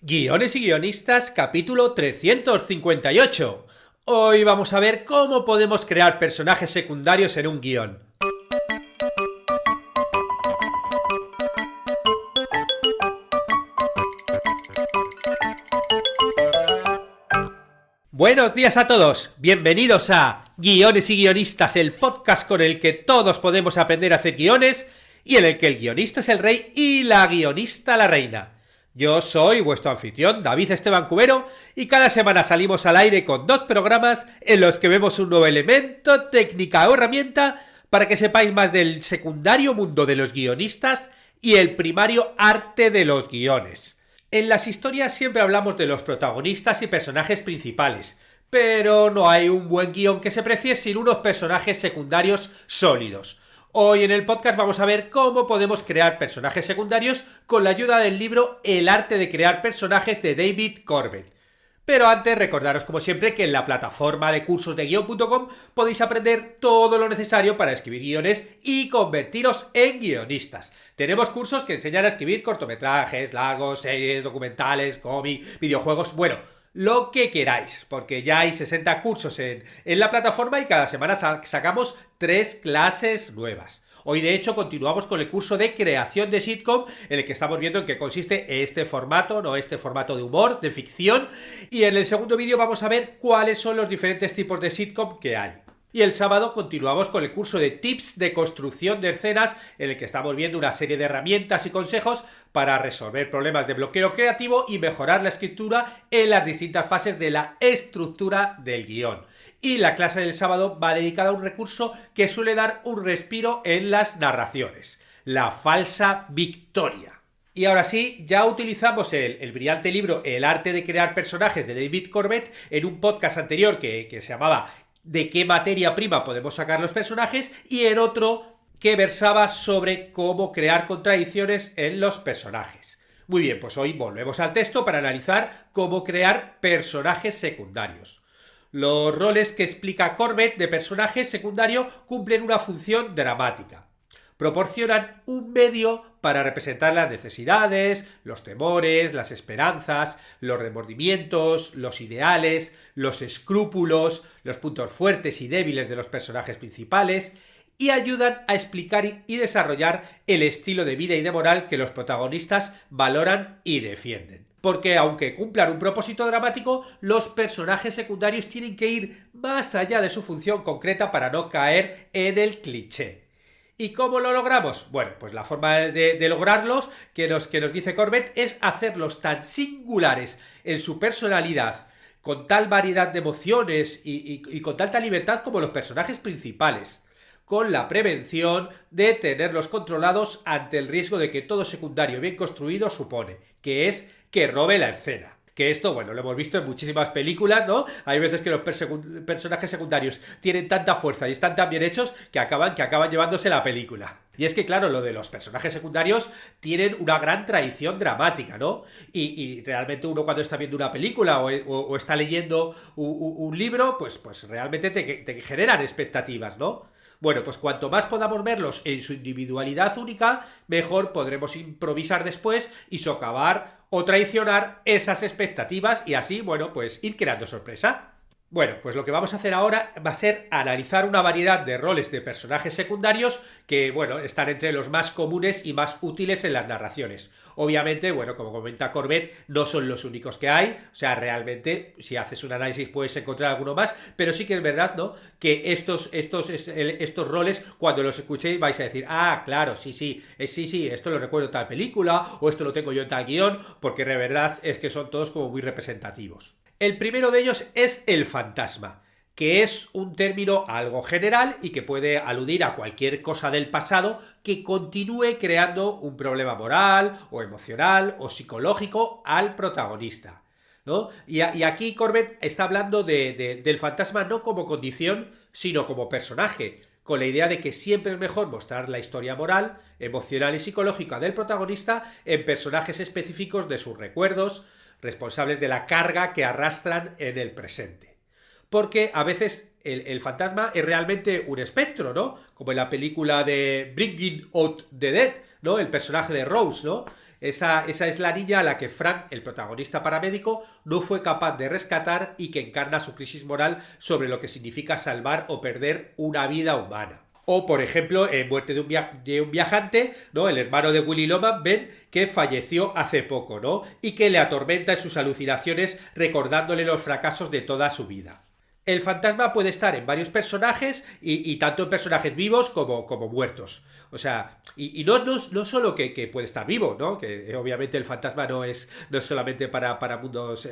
Guiones y guionistas, capítulo 358. Hoy vamos a ver cómo podemos crear personajes secundarios en un guión. Buenos días a todos, bienvenidos a Guiones y guionistas, el podcast con el que todos podemos aprender a hacer guiones y en el que el guionista es el rey y la guionista la reina. Yo soy vuestro anfitrión, David Esteban Cubero, y cada semana salimos al aire con 2 programas en los que vemos un nuevo elemento, técnica o herramienta para que sepáis más del secundario mundo de los guionistas y el primario arte de los guiones. En las historias siempre hablamos de los protagonistas y personajes principales, pero no hay un buen guión que se precie sin unos personajes secundarios sólidos. Hoy en el podcast vamos a ver cómo podemos crear personajes secundarios con la ayuda del libro El arte de crear personajes de David Corbett. Pero antes recordaros como siempre que en la plataforma de cursos de guion.com podéis aprender todo lo necesario para escribir guiones y convertiros en guionistas. Tenemos cursos que enseñan a escribir cortometrajes, largos, series, documentales, cómics, videojuegos, bueno, lo que queráis, porque ya hay 60 cursos en la plataforma y cada semana sacamos 3 clases nuevas. Hoy de hecho continuamos con el curso de creación de sitcom en el que estamos viendo en qué consiste este formato, ¿no? Este formato de humor, de ficción, y en el segundo vídeo vamos a ver cuáles son los diferentes tipos de sitcom que hay. Y el sábado continuamos con el curso de tips de construcción de escenas en el que estamos viendo una serie de herramientas y consejos para resolver problemas de bloqueo creativo y mejorar la escritura en las distintas fases de la estructura del guión. Y la clase del sábado va dedicada a un recurso que suele dar un respiro en las narraciones: la falsa victoria. Y ahora sí, ya utilizamos el brillante libro El arte de crear personajes de David Corbett en un podcast anterior que se llamaba ¿De qué materia prima podemos sacar los personajes? Y en otro que versaba sobre cómo crear contradicciones en los personajes. Muy bien, pues hoy volvemos al texto para analizar cómo crear personajes secundarios. Los roles que explica Corbett de personaje secundario cumplen una función dramática. Proporcionan un medio para representar las necesidades, los temores, las esperanzas, los remordimientos, los ideales, los escrúpulos, los puntos fuertes y débiles de los personajes principales, y ayudan a explicar y desarrollar el estilo de vida y de moral que los protagonistas valoran y defienden. Porque aunque cumplan un propósito dramático, los personajes secundarios tienen que ir más allá de su función concreta para no caer en el cliché. ¿Y cómo lo logramos? Bueno, pues la forma de lograrlos que nos dice Corbett es hacerlos tan singulares en su personalidad, con tal variedad de emociones y con tanta libertad como los personajes principales, con la prevención de tenerlos controlados ante el riesgo de que todo secundario bien construido supone, que es que robe la escena. Que esto, bueno, lo hemos visto en muchísimas películas, ¿no? Hay veces que los personajes secundarios tienen tanta fuerza y están tan bien hechos que acaban llevándose la película. Y es que, claro, lo de los personajes secundarios tienen una gran tradición dramática, ¿no? Y realmente uno cuando está viendo una película o está leyendo un libro, pues realmente te generan expectativas, ¿no? Bueno, pues cuanto más podamos verlos en su individualidad única, mejor podremos improvisar después y socavar o traicionar esas expectativas y así, bueno, pues ir creando sorpresa. Bueno, pues lo que vamos a hacer ahora va a ser analizar una variedad de roles de personajes secundarios que, bueno, están entre los más comunes y más útiles en las narraciones. Obviamente, bueno, como comenta Corbett, no son los únicos que hay, o sea, realmente, si haces un análisis puedes encontrar alguno más, pero sí que es verdad, ¿no?, que estos roles, cuando los escuchéis vais a decir, ah, claro, sí, esto lo recuerdo en tal película, o esto lo tengo yo en tal guión, porque de verdad es que son todos como muy representativos. El primero de ellos es el fantasma, que es un término algo general y que puede aludir a cualquier cosa del pasado que continúe creando un problema moral o emocional o psicológico al protagonista, ¿no? Y aquí Corbett está hablando del fantasma no como condición, sino como personaje, con la idea de que siempre es mejor mostrar la historia moral, emocional y psicológica del protagonista en personajes específicos de sus recuerdos, responsables de la carga que arrastran en el presente. Porque a veces el fantasma es realmente un espectro, ¿no? Como en la película de Bringing Out the Dead, ¿no? El personaje de Rose, ¿no? Esa es la niña a la que Frank, el protagonista paramédico, no fue capaz de rescatar y que encarna su crisis moral sobre lo que significa salvar o perder una vida humana. O, por ejemplo, en Muerte de un viajante, ¿no? El hermano de Willy Loman, Ben, que falleció hace poco, ¿no? Y que le atormenta en sus alucinaciones recordándole los fracasos de toda su vida. El fantasma puede estar en varios personajes y tanto en personajes vivos como muertos. O sea, y no solo que puede estar vivo, ¿no? Que obviamente el fantasma no es solamente para mundos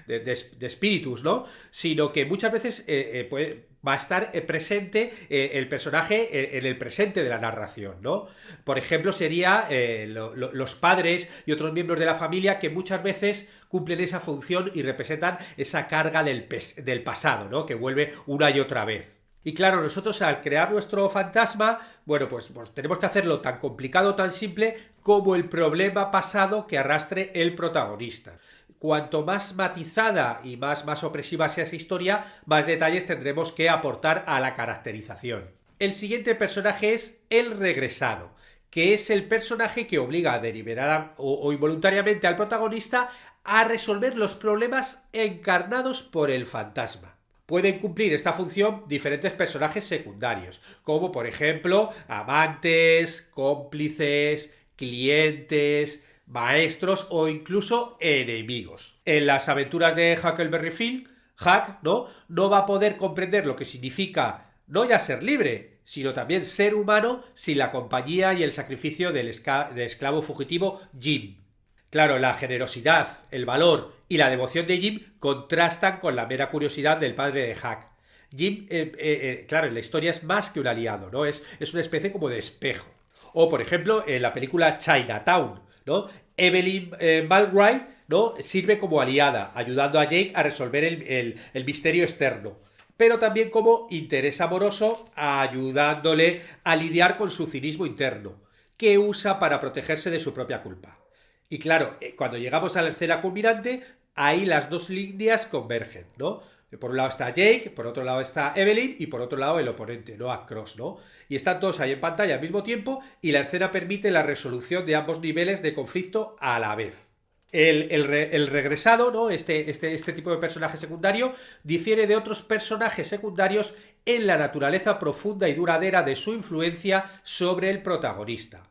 de espíritus, ¿no? Sino que muchas veces va a estar presente el personaje en el presente de la narración, ¿no? Por ejemplo, sería los padres y otros miembros de la familia que muchas veces cumplen esa función y representan esa carga del pasado, ¿no? Que vuelve una y otra vez. Y claro, nosotros al crear nuestro fantasma, bueno, pues tenemos que hacerlo tan complicado, tan simple, como el problema pasado que arrastre el protagonista. Cuanto más matizada y más opresiva sea esa historia, más detalles tendremos que aportar a la caracterización. El siguiente personaje es el regresado, que es el personaje que obliga deliberada o involuntariamente al protagonista a resolver los problemas encarnados por el fantasma. Pueden cumplir esta función diferentes personajes secundarios, como por ejemplo amantes, cómplices, clientes, maestros o incluso enemigos. En las aventuras de Huckleberry Finn, Huck no va a poder comprender lo que significa no ya ser libre, sino también ser humano sin la compañía y el sacrificio del esclavo fugitivo Jim. Claro, la generosidad, el valor y la devoción de Jim contrastan con la mera curiosidad del padre de Huck. Jim, claro, en la historia es más que un aliado, ¿no? Es una especie como de espejo. O, por ejemplo, en la película Chinatown, ¿no? Evelyn Mulwright, ¿no? Sirve como aliada, ayudando a Jake a resolver el misterio externo, pero también como interés amoroso, ayudándole a lidiar con su cinismo interno, que usa para protegerse de su propia culpa. Y claro, cuando llegamos a la escena culminante, ahí las dos líneas convergen, ¿no? Por un lado está Jake, por otro lado está Evelyn y por otro lado el oponente, Noah Cross, ¿no? Y están todos ahí en pantalla al mismo tiempo y la escena permite la resolución de ambos niveles de conflicto a la vez. El regresado, ¿no? Este tipo de personaje secundario difiere de otros personajes secundarios en la naturaleza profunda y duradera de su influencia sobre el protagonista.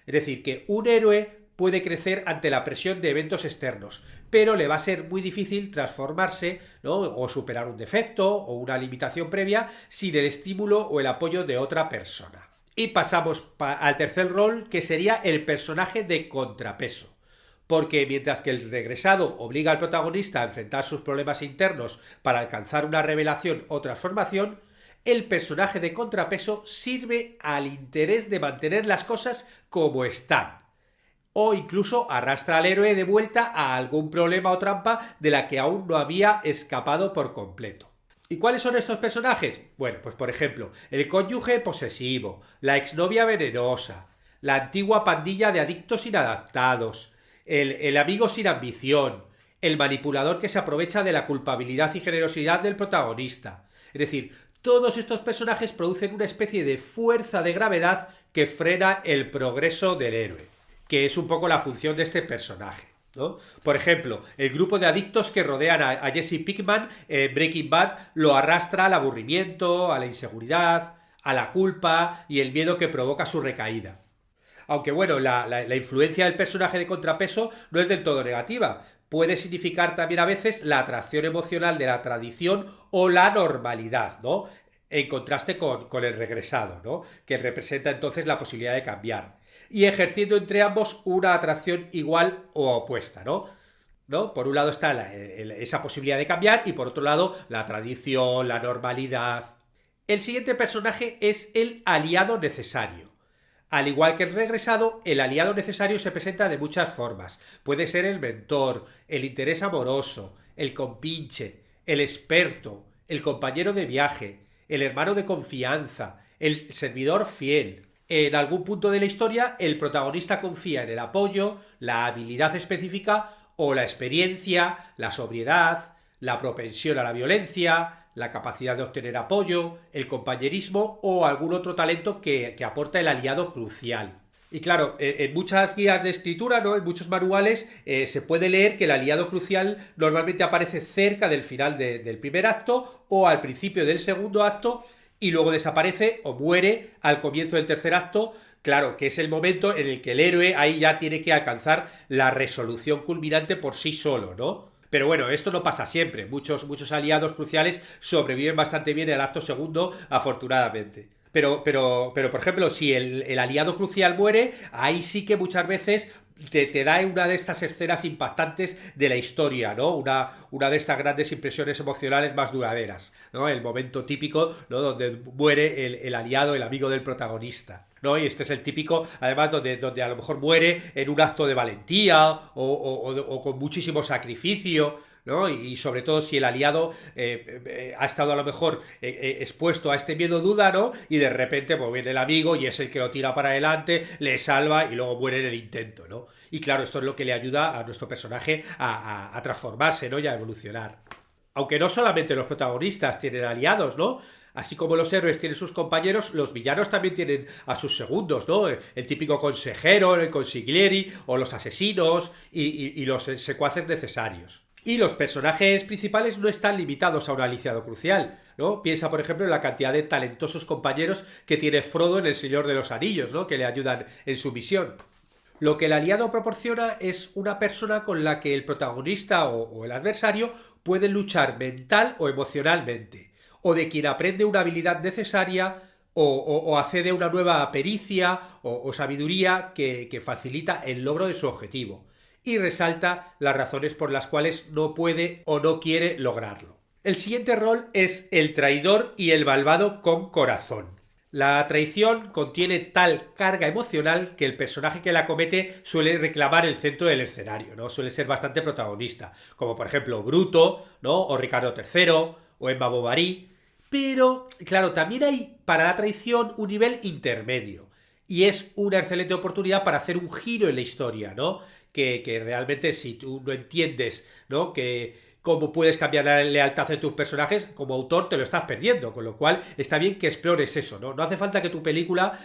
Es decir, que un héroe puede crecer ante la presión de eventos externos, pero le va a ser muy difícil transformarse, ¿no? O superar un defecto o una limitación previa sin el estímulo o el apoyo de otra persona. Y pasamos al tercer rol, que sería el personaje de contrapeso. Porque mientras que el regresado obliga al protagonista a enfrentar sus problemas internos para alcanzar una revelación o transformación, el personaje de contrapeso sirve al interés de mantener las cosas como están, o incluso arrastra al héroe de vuelta a algún problema o trampa de la que aún no había escapado por completo. ¿Y cuáles son estos personajes? Bueno, pues por ejemplo, el cónyuge posesivo, la exnovia venenosa, la antigua pandilla de adictos inadaptados, el amigo sin ambición, el manipulador que se aprovecha de la culpabilidad y generosidad del protagonista. Es decir, todos estos personajes producen una especie de fuerza de gravedad que frena el progreso del héroe, que es un poco la función de este personaje, ¿no? Por ejemplo, el grupo de adictos que rodean a Jesse Pinkman en Breaking Bad lo arrastra al aburrimiento, a la inseguridad, a la culpa y el miedo que provoca su recaída. Aunque bueno, la influencia del personaje de contrapeso no es del todo negativa. Puede significar también a veces la atracción emocional de la tradición o la normalidad, ¿no? En contraste con el regresado, ¿no? Que representa entonces la posibilidad de cambiar. Y ejerciendo entre ambos una atracción igual o opuesta, ¿no? Por un lado está esa posibilidad de cambiar y por otro lado la tradición, la normalidad. El siguiente personaje es el aliado necesario. Al igual que el regresado, el aliado necesario se presenta de muchas formas. Puede ser el mentor, el interés amoroso, el compinche, el experto, el compañero de viaje, el hermano de confianza, el servidor fiel. En algún punto de la historia, el protagonista confía en el apoyo, la habilidad específica o la experiencia, la sobriedad, la propensión a la violencia, la capacidad de obtener apoyo, el compañerismo o algún otro talento que aporta el aliado crucial. Y claro, en muchas guías de escritura, ¿no? En muchos manuales, se puede leer que el aliado crucial normalmente aparece cerca del final del primer acto o al principio del segundo acto y luego desaparece o muere al comienzo del tercer acto. Claro, que es el momento en el que el héroe ahí ya tiene que alcanzar la resolución culminante por sí solo, ¿no? Pero bueno, esto no pasa siempre. Muchos aliados cruciales sobreviven bastante bien el acto segundo, afortunadamente. Pero por ejemplo, si el aliado crucial muere, ahí sí que muchas veces te da una de estas escenas impactantes de la historia, ¿no? Una de estas grandes impresiones emocionales más duraderas, ¿no? El momento típico, ¿no? Donde muere el aliado, el amigo del protagonista. ¿No? Y este es el típico, además, donde a lo mejor muere en un acto de valentía o con muchísimo sacrificio, ¿no? Y sobre todo si el aliado ha estado a lo mejor expuesto a este miedo duda, ¿no? Y de repente pues viene el amigo y es el que lo tira para adelante, le salva y luego muere en el intento, ¿no? Y claro, esto es lo que le ayuda a nuestro personaje a transformarse, ¿no? Y a evolucionar. Aunque no solamente los protagonistas tienen aliados, ¿no? Así como los héroes tienen sus compañeros, los villanos también tienen a sus segundos, ¿no? El típico consejero, el consiglieri, o los asesinos y los secuaces necesarios. Y los personajes principales no están limitados a un aliciado crucial, ¿no? Piensa, por ejemplo, en la cantidad de talentosos compañeros que tiene Frodo en El Señor de los Anillos, ¿no? Que le ayudan en su misión. Lo que el aliado proporciona es una persona con la que el protagonista o el adversario pueden luchar mental o emocionalmente, o de quien aprende una habilidad necesaria o accede a una nueva pericia o sabiduría que facilita el logro de su objetivo y resalta las razones por las cuales no puede o no quiere lograrlo. El siguiente rol es el traidor y el malvado con corazón. La traición contiene tal carga emocional que el personaje que la comete suele reclamar el centro del escenario, ¿no? Suele ser bastante protagonista, como por ejemplo Bruto, ¿no? O Ricardo III, o Emma Bovary. Pero, claro, también hay para la traición un nivel intermedio. Y es una excelente oportunidad para hacer un giro en la historia, ¿no? Que realmente si tú no entiendes, ¿no? Que cómo puedes cambiar la lealtad de tus personajes, como autor te lo estás perdiendo, con lo cual está bien que explores eso, ¿no? No hace falta que tu película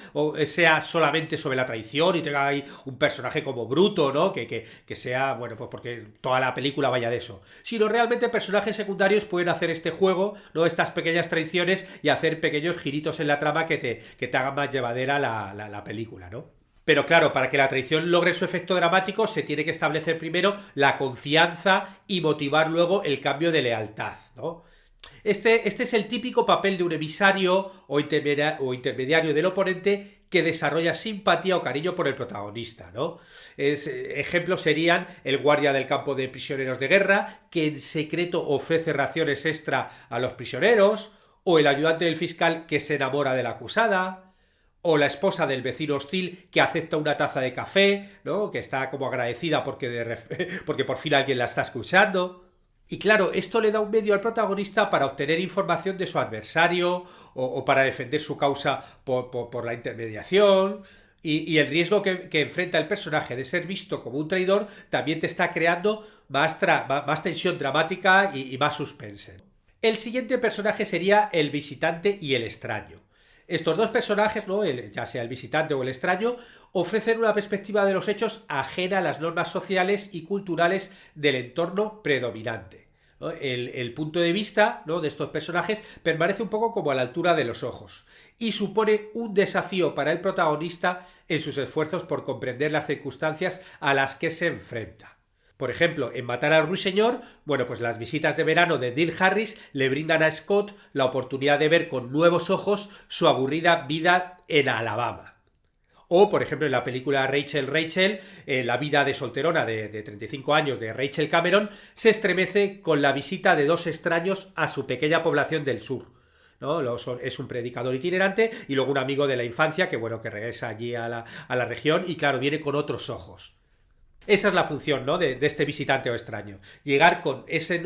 sea solamente sobre la traición y tenga ahí un personaje como Bruto, ¿no? Que sea, bueno, pues porque toda la película vaya de eso, sino realmente personajes secundarios pueden hacer este juego, ¿no? Estas pequeñas traiciones y hacer pequeños giritos en la trama que te hagan más llevadera la película, ¿no? Pero claro, para que la traición logre su efecto dramático se tiene que establecer primero la confianza y motivar luego el cambio de lealtad, ¿no? Este es el típico papel de un emisario o intermediario del oponente que desarrolla simpatía o cariño por el protagonista, ¿no? Ejemplos serían el guardia del campo de prisioneros de guerra, que en secreto ofrece raciones extra a los prisioneros, o el ayudante del fiscal que se enamora de la acusada, o la esposa del vecino hostil que acepta una taza de café, ¿no? Que está como agradecida porque por fin alguien la está escuchando. Y claro, esto le da un medio al protagonista para obtener información de su adversario o para defender su causa por la intermediación. Y el riesgo que enfrenta el personaje de ser visto como un traidor también te está creando más tensión dramática y más suspense. El siguiente personaje sería el visitante y el extraño. Estos dos personajes, ¿no? Ya sea el visitante o el extraño, ofrecen una perspectiva de los hechos ajena a las normas sociales y culturales del entorno predominante, ¿no? El punto de vista, ¿no? De estos personajes permanece un poco como a la altura de los ojos y supone un desafío para el protagonista en sus esfuerzos por comprender las circunstancias a las que se enfrenta. Por ejemplo, en Matar al Ruiseñor, bueno, pues las visitas de verano de Neil Harris le brindan a Scott la oportunidad de ver con nuevos ojos su aburrida vida en Alabama. O, por ejemplo, en la película Rachel, la vida de solterona de 35 años de Rachel Cameron, se estremece con la visita de dos extraños a su pequeña población del sur. ¿No? Es un predicador itinerante y luego un amigo de la infancia que, bueno, que regresa allí a la región y, claro, viene con otros ojos. Esa es la función, ¿no? de este visitante o extraño. Llegar con ese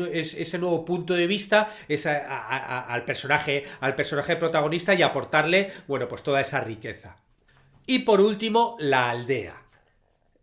nuevo punto de vista al personaje protagonista y aportarle, bueno, pues toda esa riqueza. Y por último, la aldea.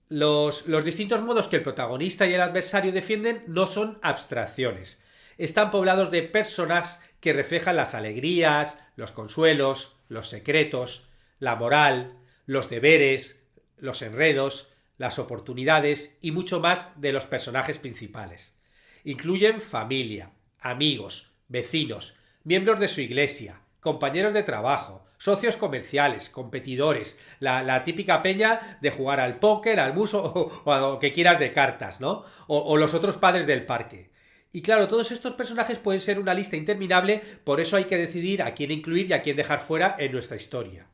Los distintos modos que el protagonista y el adversario defienden no son abstracciones. Están poblados de personas que reflejan las alegrías, los consuelos, los secretos, la moral, los deberes, los enredos, las oportunidades y mucho más de los personajes principales. Incluyen familia, amigos, vecinos, miembros de su iglesia, compañeros de trabajo, socios comerciales, competidores, la típica peña de jugar al póker, al mus o a lo que quieras de cartas, ¿no? O los otros padres del parque. Y claro, todos estos personajes pueden ser una lista interminable, por eso hay que decidir a quién incluir y a quién dejar fuera en nuestra historia.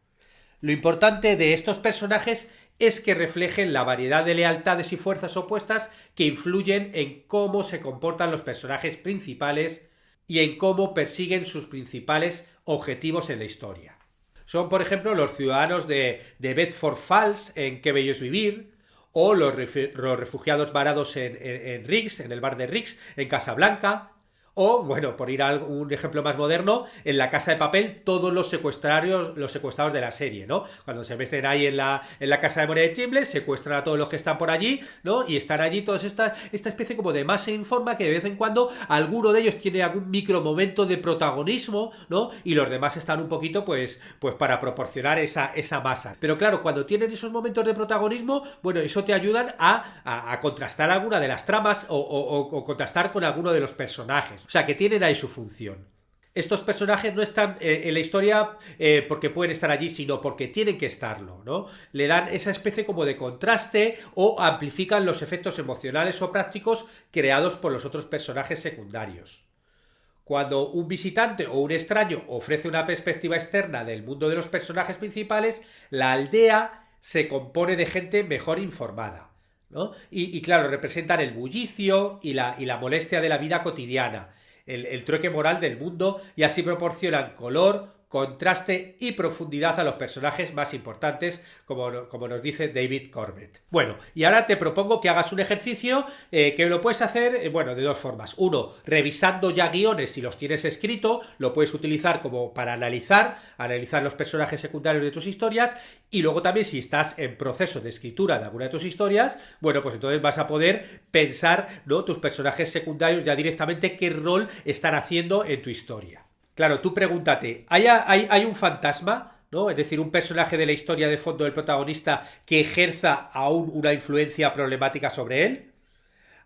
Lo importante de estos personajes es que reflejen la variedad de lealtades y fuerzas opuestas que influyen en cómo se comportan los personajes principales y en cómo persiguen sus principales objetivos en la historia. Son, por ejemplo, los ciudadanos de Bedford Falls en Qué bello es vivir, o los refugiados varados en Riggs, en el bar de Riggs, en Casablanca, o, bueno, por ir a un ejemplo más moderno, en La Casa de Papel, todos los secuestrados de la serie, ¿no? Cuando se meten ahí en la Casa de Moria de Tiemble, secuestran a todos los que están por allí, ¿no? Y están allí toda esta especie como de masa informa que de vez en cuando alguno de ellos tiene algún micro momento de protagonismo, ¿no? Y los demás están un poquito, pues para proporcionar esa masa. Pero claro, cuando tienen esos momentos de protagonismo, bueno, eso te ayudan a contrastar alguna de las tramas o contrastar con alguno de los personajes. O sea, que tienen ahí su función. Estos personajes no están en la historia porque pueden estar allí, sino porque tienen que estarlo, ¿no? Le dan esa especie como de contraste o amplifican los efectos emocionales o prácticos creados por los otros personajes secundarios. Cuando un visitante o un extraño ofrece una perspectiva externa del mundo de los personajes principales, la aldea se compone de gente mejor informada, ¿no? Y claro, representan el bullicio y la molestia de la vida cotidiana, el trueque moral del mundo, y así proporcionan color, contraste y profundidad a los personajes más importantes, como nos dice David Corbett. Bueno, y ahora te propongo que hagas un ejercicio que lo puedes hacer, bueno, de dos formas. Uno, revisando ya guiones si los tienes escrito, lo puedes utilizar como para analizar los personajes secundarios de tus historias, y luego también si estás en proceso de escritura de alguna de tus historias, bueno, pues entonces vas a poder pensar, ¿no?, tus personajes secundarios ya directamente qué rol están haciendo en tu historia. Claro, tú pregúntate, ¿hay un fantasma? ¿No? Es decir, un personaje de la historia de fondo del protagonista que ejerza aún una influencia problemática sobre él.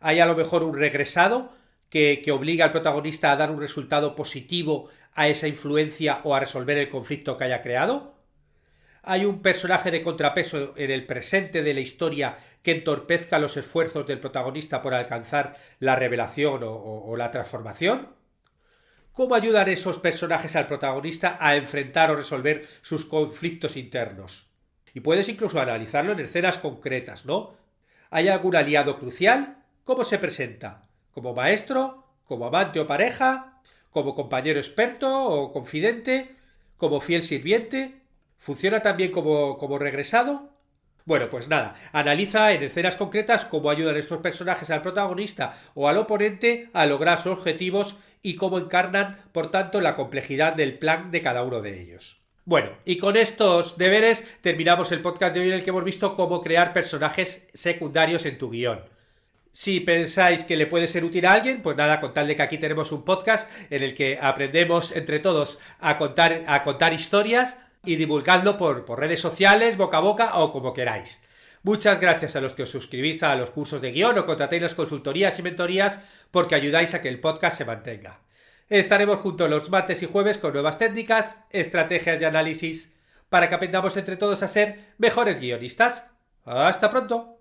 ¿Hay a lo mejor un regresado que obliga al protagonista a dar un resultado positivo a esa influencia o a resolver el conflicto que haya creado? ¿Hay un personaje de contrapeso en el presente de la historia que entorpezca los esfuerzos del protagonista por alcanzar la revelación o la transformación? ¿Cómo ayudan esos personajes al protagonista a enfrentar o resolver sus conflictos internos? Y puedes incluso analizarlo en escenas concretas, ¿no? ¿Hay algún aliado crucial? ¿Cómo se presenta? ¿Como maestro? ¿Como amante o pareja? ¿Como compañero experto o confidente? ¿Como fiel sirviente? ¿Funciona también como regresado? Bueno, pues nada, analiza en escenas concretas cómo ayudan estos personajes al protagonista o al oponente a lograr sus objetivos y cómo encarnan, por tanto, la complejidad del plan de cada uno de ellos. Bueno, y con estos deberes terminamos el podcast de hoy en el que hemos visto cómo crear personajes secundarios en tu guión. Si pensáis que le puede ser útil a alguien, pues nada, con tal de que aquí tenemos un podcast en el que aprendemos entre todos a contar historias y divulgando por redes sociales, boca a boca o como queráis. Muchas gracias a los que os suscribís a los cursos de guión o contratéis las consultorías y mentorías porque ayudáis a que el podcast se mantenga. Estaremos juntos los martes y jueves con nuevas técnicas, estrategias y análisis para que aprendamos entre todos a ser mejores guionistas. ¡Hasta pronto!